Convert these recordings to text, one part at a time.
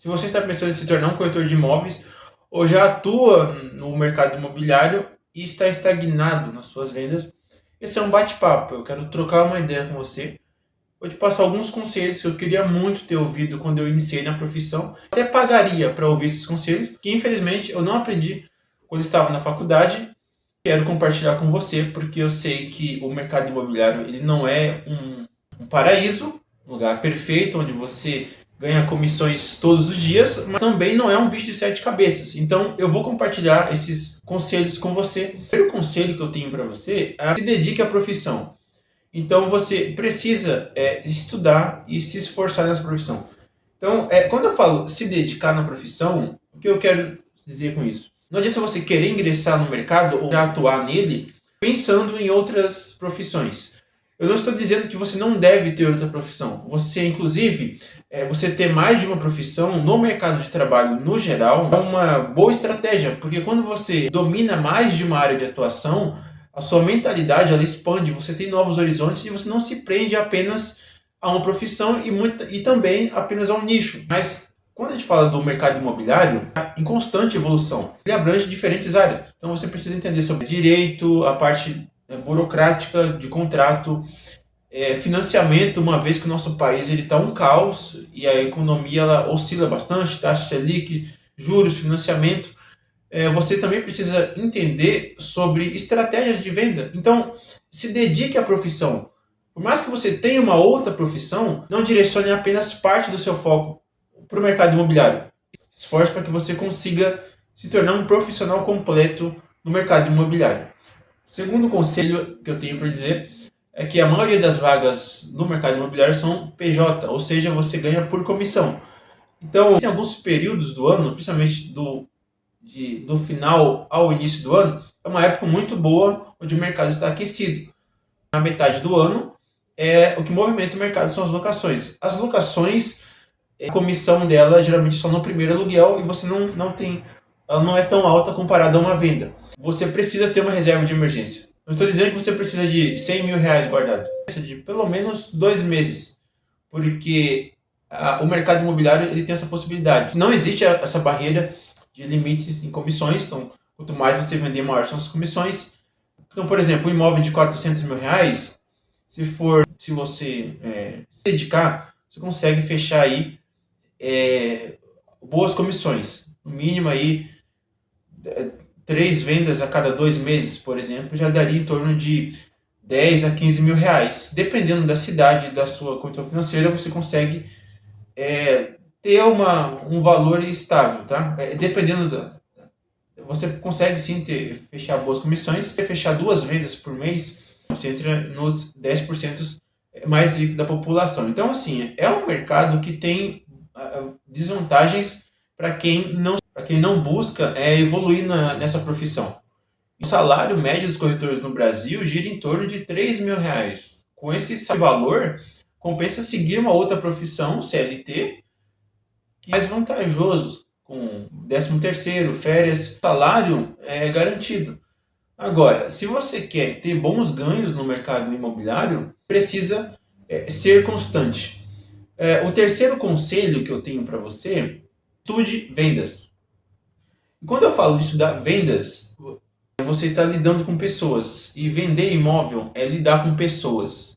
Se você está pensando em se tornar um corretor de imóveis ou já atua no mercado imobiliário e está estagnado nas suas vendas, esse é um bate-papo. Eu quero trocar uma ideia com você. Vou te passar alguns conselhos que eu queria muito ter ouvido quando eu iniciei na profissão. Até pagaria para ouvir esses conselhos, que infelizmente eu não aprendi quando estava na faculdade. Quero compartilhar com você porque eu sei que o mercado imobiliário ele não é um paraíso, um lugar perfeito onde você ganha comissões todos os dias, mas também não é um bicho de sete cabeças. Então eu vou compartilhar esses conselhos com você. O primeiro conselho que eu tenho para você é se dedique à profissão. Então você precisa estudar e se esforçar nessa profissão. Então, quando eu falo se dedicar na profissão, o que eu quero dizer com isso? Não adianta você querer ingressar no mercado ou já atuar nele pensando em outras profissões. Eu não estou dizendo que você não deve ter outra profissão. Você, inclusive, você ter mais de uma profissão no mercado de trabalho no geral é uma boa estratégia, porque quando você domina mais de uma área de atuação, a sua mentalidade ela expande, você tem novos horizontes e você não se prende apenas a uma profissão e também apenas a um nicho. Mas quando a gente fala do mercado imobiliário, em constante evolução, ele abrange diferentes áreas. Então você precisa entender sobre direito, a parte burocrática de contrato, financiamento, uma vez que o nosso país está um caos e a economia ela oscila bastante, taxa Selic, juros, financiamento. Você também precisa entender sobre estratégias de venda. Então, se dedique à profissão. Por mais que você tenha uma outra profissão, não direcione apenas parte do seu foco para o mercado imobiliário. Esforce para que você consiga se tornar um profissional completo no mercado imobiliário. O segundo conselho que eu tenho para dizer é que a maioria das vagas no mercado imobiliário são PJ, ou seja, você ganha por comissão. Então, tem alguns períodos do ano, principalmente do final ao início do ano, é uma época muito boa onde o mercado está aquecido. Na metade do ano, o que movimenta o mercado são as locações. As locações, a comissão dela geralmente só no primeiro aluguel e você não tem, ela não é tão alta comparada a uma venda. Você precisa ter uma reserva de emergência. Não estou dizendo que você precisa de 100 mil reais guardado. Precisa de pelo menos 2 meses, porque o mercado imobiliário ele tem essa possibilidade. Não existe essa barreira de limites em comissões, então quanto mais você vender, maior são as comissões. Então, por exemplo, um imóvel de 400 mil reais, se você se dedicar, você consegue fechar aí boas comissões. No mínimo aí 3 vendas a cada 2 meses, por exemplo, já daria em torno de 10 a 15 mil reais. Dependendo da cidade da sua condição financeira, você consegue ter um valor estável, tá? Dependendo você consegue sim fechar boas comissões. Se você fechar 2 vendas por mês, você entra nos 10% mais ricos da população. Então, assim, é um mercado que tem desvantagens para quem não busca evoluir nessa profissão. O salário médio dos corretores no Brasil gira em torno de 3 mil reais. Com esse valor, compensa seguir uma outra profissão, CLT, que é mais vantajoso, com 13º, férias, salário é garantido. Agora, se você quer ter bons ganhos no mercado imobiliário, precisa ser constante. O terceiro conselho que eu tenho para você, estude vendas. E quando eu falo de estudar vendas, você está lidando com pessoas. E vender imóvel é lidar com pessoas.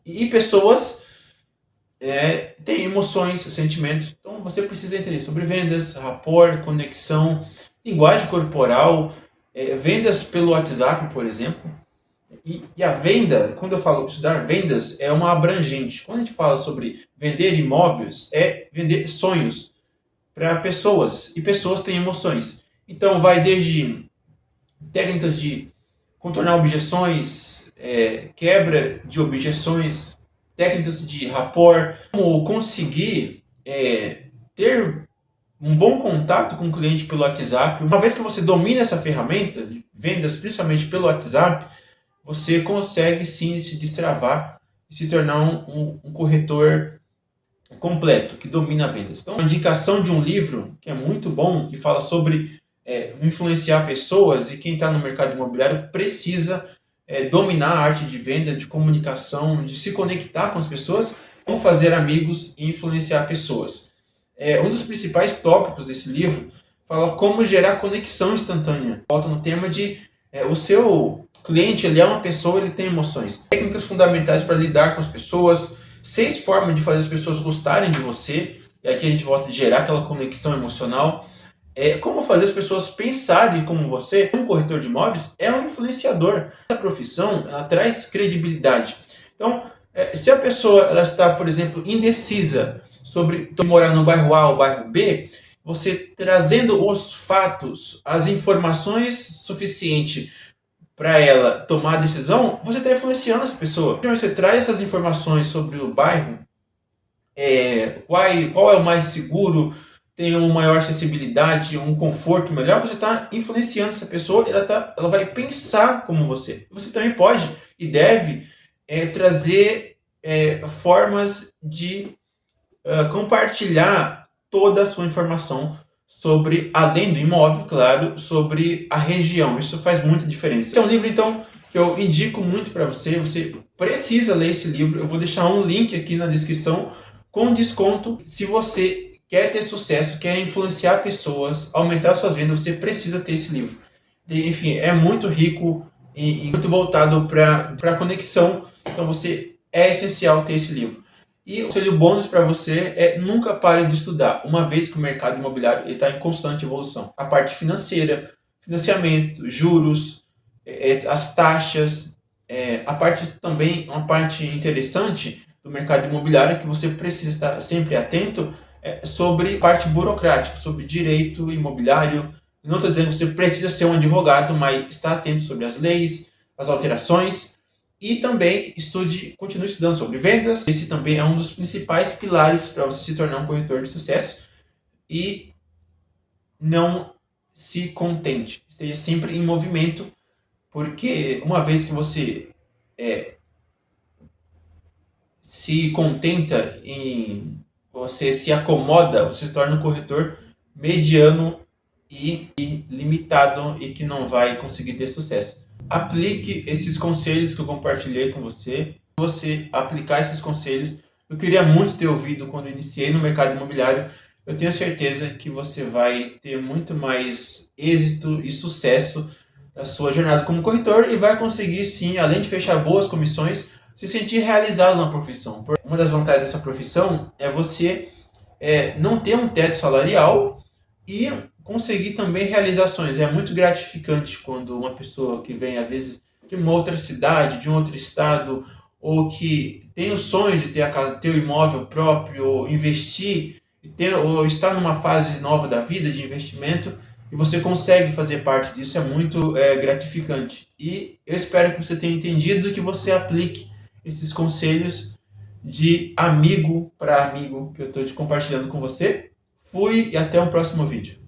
E pessoas têm emoções, sentimentos. Então você precisa entender sobre vendas, rapport, conexão, linguagem corporal, vendas pelo WhatsApp, por exemplo. E a venda, quando eu falo estudar vendas, é uma abrangente. Quando a gente fala sobre vender imóveis, é vender sonhos para pessoas. E pessoas têm emoções. Então vai desde técnicas de contornar objeções, quebra de objeções, técnicas de rapport, como conseguir ter um bom contato com o cliente pelo WhatsApp. Uma vez que você domina essa ferramenta de vendas, principalmente pelo WhatsApp, você consegue sim se destravar e se tornar um corretor completo, que domina vendas. Então, uma indicação de um livro que é muito bom, que fala sobre influenciar pessoas, e quem está no mercado imobiliário precisa dominar a arte de venda, de comunicação, de se conectar com as pessoas, como fazer amigos e influenciar pessoas. Um dos principais tópicos desse livro fala como gerar conexão instantânea. Volta no tema de o seu cliente, ele é uma pessoa, ele tem emoções. Técnicas fundamentais para lidar com as pessoas, 6 formas de fazer as pessoas gostarem de você, e aqui a gente volta a gerar aquela conexão emocional. Como fazer as pessoas pensarem como você. Um corretor de imóveis é um influenciador. Essa profissão, ela traz credibilidade. Então, se a pessoa ela está, por exemplo, indecisa sobre morar no bairro A ou bairro B, você trazendo os fatos, as informações suficientes para ela tomar a decisão, você está influenciando essa pessoa. Então, você traz essas informações sobre o bairro, qual é o mais seguro, tem uma maior acessibilidade, um conforto melhor, você está influenciando essa pessoa, ela vai pensar como você. Você também pode e deve trazer formas de compartilhar toda a sua informação sobre, além do imóvel, claro, sobre a região. Isso faz muita diferença. Esse é um livro, então, que eu indico muito para você. Você precisa ler esse livro. Eu vou deixar um link aqui na descrição com desconto. Se você quer ter sucesso, quer influenciar pessoas, aumentar suas vendas, você precisa ter esse livro. Enfim, é muito rico e muito voltado para a conexão. Então, é essencial ter esse livro. E o conselho bônus para você é nunca pare de estudar, uma vez que o mercado imobiliário está em constante evolução. A parte financeira, financiamento, juros, as taxas, a parte também, uma parte interessante do mercado imobiliário que você precisa estar sempre atento sobre parte burocrática, sobre direito imobiliário. Não estou dizendo que você precisa ser um advogado, mas está atento sobre as leis, as alterações. E também continue estudando sobre vendas. Esse também é um dos principais pilares para você se tornar um corretor de sucesso. E não se contente. Esteja sempre em movimento, porque uma vez que você se contenta você se acomoda, você se torna um corretor mediano e limitado e que não vai conseguir ter sucesso. Aplique esses conselhos que eu compartilhei com você. Se você aplicar esses conselhos, eu queria muito ter ouvido quando eu iniciei no mercado imobiliário. Eu tenho certeza que você vai ter muito mais êxito e sucesso na sua jornada como corretor e vai conseguir sim, além de fechar boas comissões, se sentir realizado na profissão. Uma das vantagens dessa profissão é você não ter um teto salarial e conseguir também realizações. É muito gratificante quando uma pessoa que vem, às vezes, de uma outra cidade, de um outro estado, ou que tem o sonho de ter ter o imóvel próprio, ou investir, ou estar numa fase nova da vida de investimento, e você consegue fazer parte disso, é muito gratificante. E eu espero que você tenha entendido e que você aplique esses conselhos de amigo para amigo que eu estou te compartilhando com você. Fui e até o próximo vídeo.